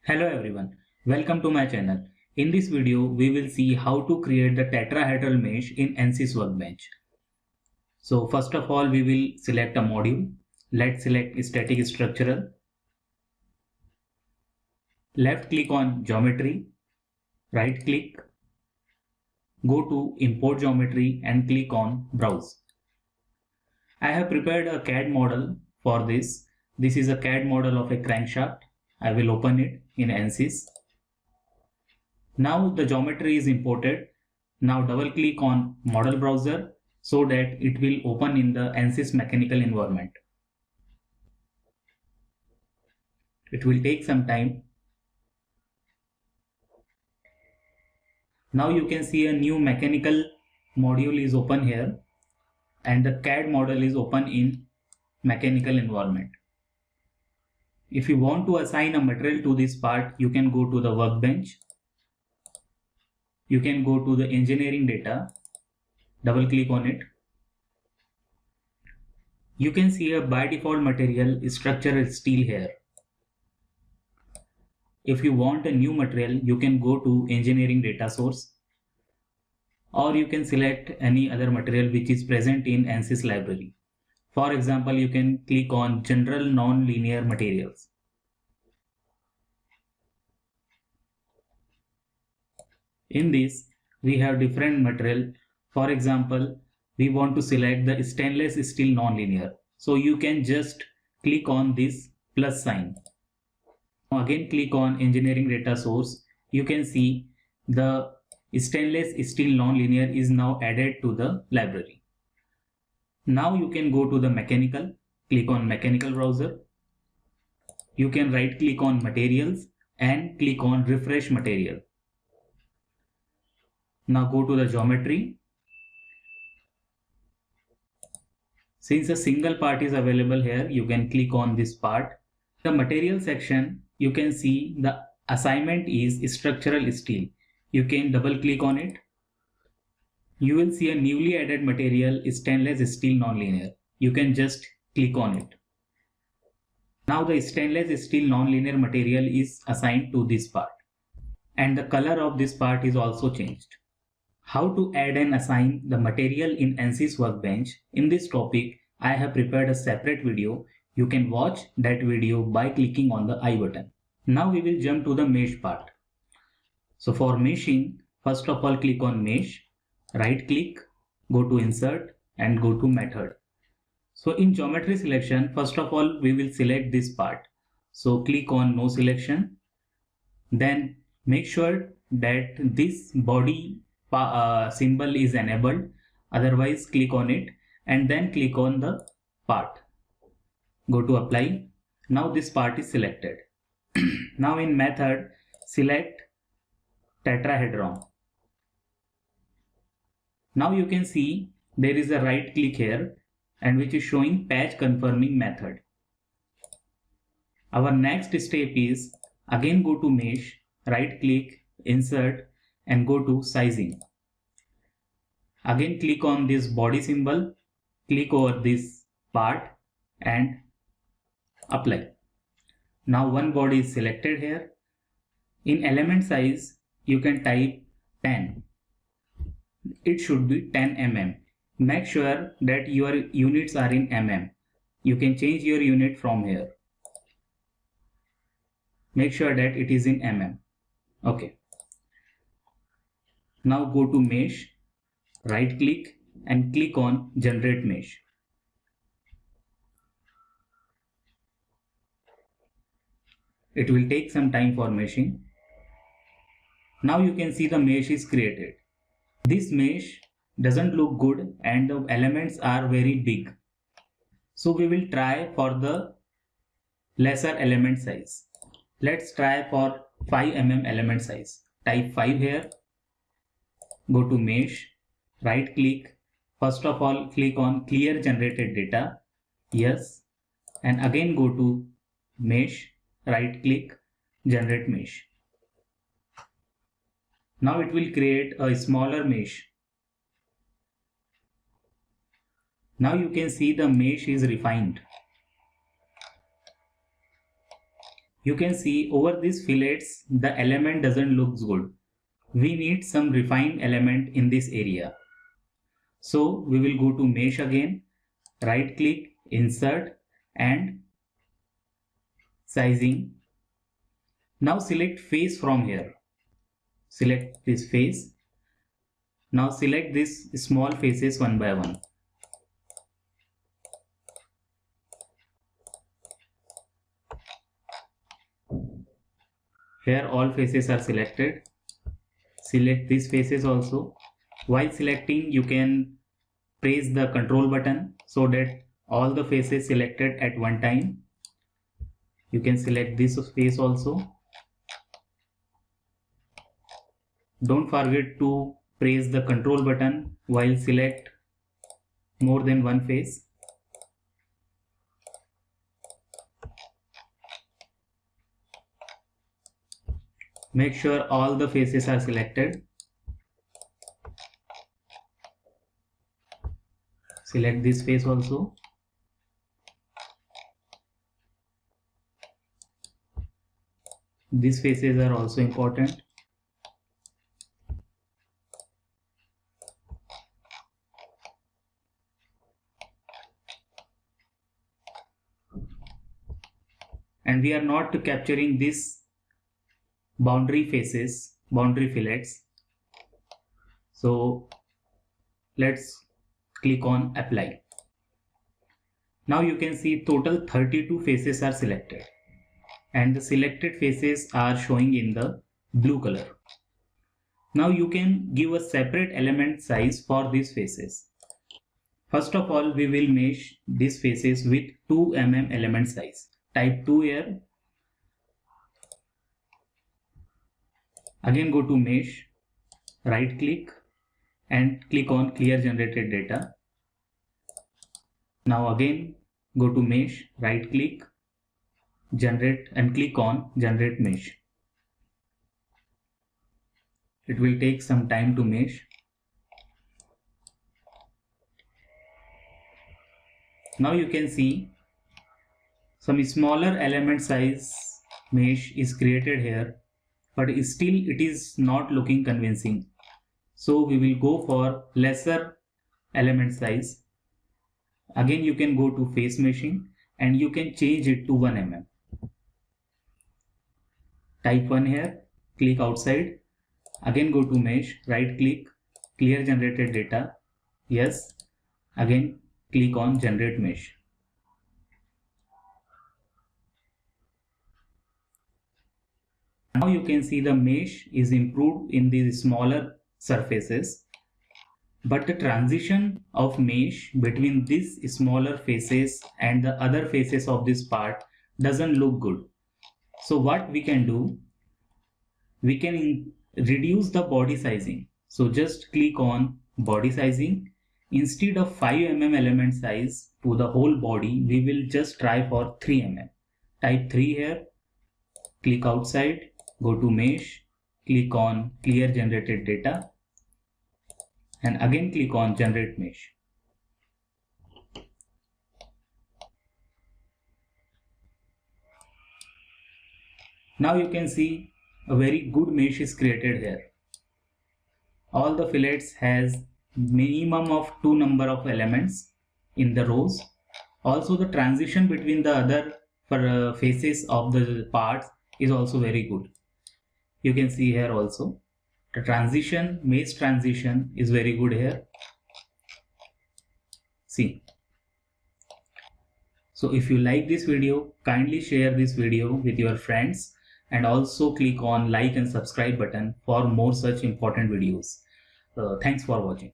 Hello everyone, welcome to my channel. In this video, we will see how to create the tetrahedral mesh in ANSYS Workbench. So first of all, we will select a module. Let's select static structural. Left click on geometry, right click, go to import geometry and click on browse. I have prepared a CAD model for this. This is a CAD model of a crankshaft. I will open it in ANSYS. Now the geometry is imported. Now double click on model browser so that it will open in the ANSYS mechanical environment. It will take some time. Now you can see a new mechanical module is open here and the CAD model is open in mechanical environment. If you want to assign a material to this part, you can go to the workbench. You can go to the engineering data, double click on it. You can see a by default material structural steel here. If you want a new material, you can go to engineering data source, or you can select any other material which is present in ANSYS library. For example, you can click on general non-linear materials. In this, we have different material. For example, we want to select the stainless steel non-linear. So you can just click on this plus sign. Again, click on engineering data source. You can see the stainless steel non-linear is now added to the library. Now you can go to the mechanical, click on mechanical browser. You can right click on materials and click on refresh material. Now go to the geometry. Since a single part is available here, you can click on this part. The material section, you can see the assignment is structural steel. You can double click on it. You will see a newly added material stainless steel nonlinear. You can just click on it. Now the stainless steel nonlinear material is assigned to this part. And the color of this part is also changed. How to add and assign the material in ANSYS Workbench. In this topic, I have prepared a separate video. You can watch that video by clicking on the I button. Now we will jump to the mesh part. So for meshing, first of all click on mesh, right click, go to insert and go to method. So in geometry selection, first of all we will select this part. So click on no selection. Then make sure that this body symbol is enabled, otherwise click on it and then click on the part. Go to apply. Now this part is selected. Now in method, select tetrahedron. Now you can see there is a right click here and which is showing patch confirming method. Our next step is again go to mesh, right click, insert and go to sizing. Again click on this body symbol, click over this part and apply. Now one body is selected here. In element size, you can type 10. It should be 10 mm. Make sure that your units are in mm. You can change your unit from here. Make sure that it is in mm. Okay. Now go to mesh, right click and click on generate mesh. It will take some time for meshing. Now you can see the mesh is created. This mesh doesn't look good and the elements are very big. So we will try for the lesser element size. Let's try for 5 mm element size. Type 5 here. Go to mesh, right click. First of all click on clear generated data. Yes. And again go to mesh, right click, generate mesh. Now it will create a smaller mesh. Now you can see the mesh is refined. You can see over these fillets, the element doesn't look good. We need some refined element in this area. So we will go to mesh again, right click, insert and sizing. Now select face from here. Select this face. Now select these small faces one by one. Here all faces are selected. Select these faces also. While selecting, you can press the control button so that all the faces selected at one time. You can select this face also. Don't forget to press the control button while select more than one face. Make sure all the faces are selected. Select this face also. These faces are also important. And we are not capturing this boundary faces, boundary fillets. So let's click on apply. Now you can see total 32 faces are selected and the selected faces are showing in the blue color. Now you can give a separate element size for these faces. First of all, we will mesh these faces with 2 mm element size. Type 2 here. Again go to mesh, right click and click on clear generated data. Now again go to mesh, right click, generate and click on generate mesh. It will take some time to mesh. Now you can see some smaller element size mesh is created here, but still it is not looking convincing. So we will go for lesser element size. Again you can go to face meshing and you can change it to 1 mm. Type 1 here, click outside, again go to mesh, right click, clear generated data, yes, again click on generate mesh. Now you can see the mesh is improved in these smaller surfaces, but the transition of mesh between these smaller faces and the other faces of this part doesn't look good. So what we can do, we can reduce the body sizing. So just click on body sizing. Instead of 5 mm element size to the whole body, we will just try for 3 mm. Type 3 here, click outside, go to mesh, click on clear generated data and again click on generate mesh. Now you can see a very good mesh is created here. All the fillets has minimum of 2 number of elements in the rows. Also the transition between the other faces of the parts is also very good. You can see here also the transition, mesh transition is very good here. See. So if you like this video, kindly share this video with your friends and also click on like and subscribe button for more such important videos. Thanks for watching.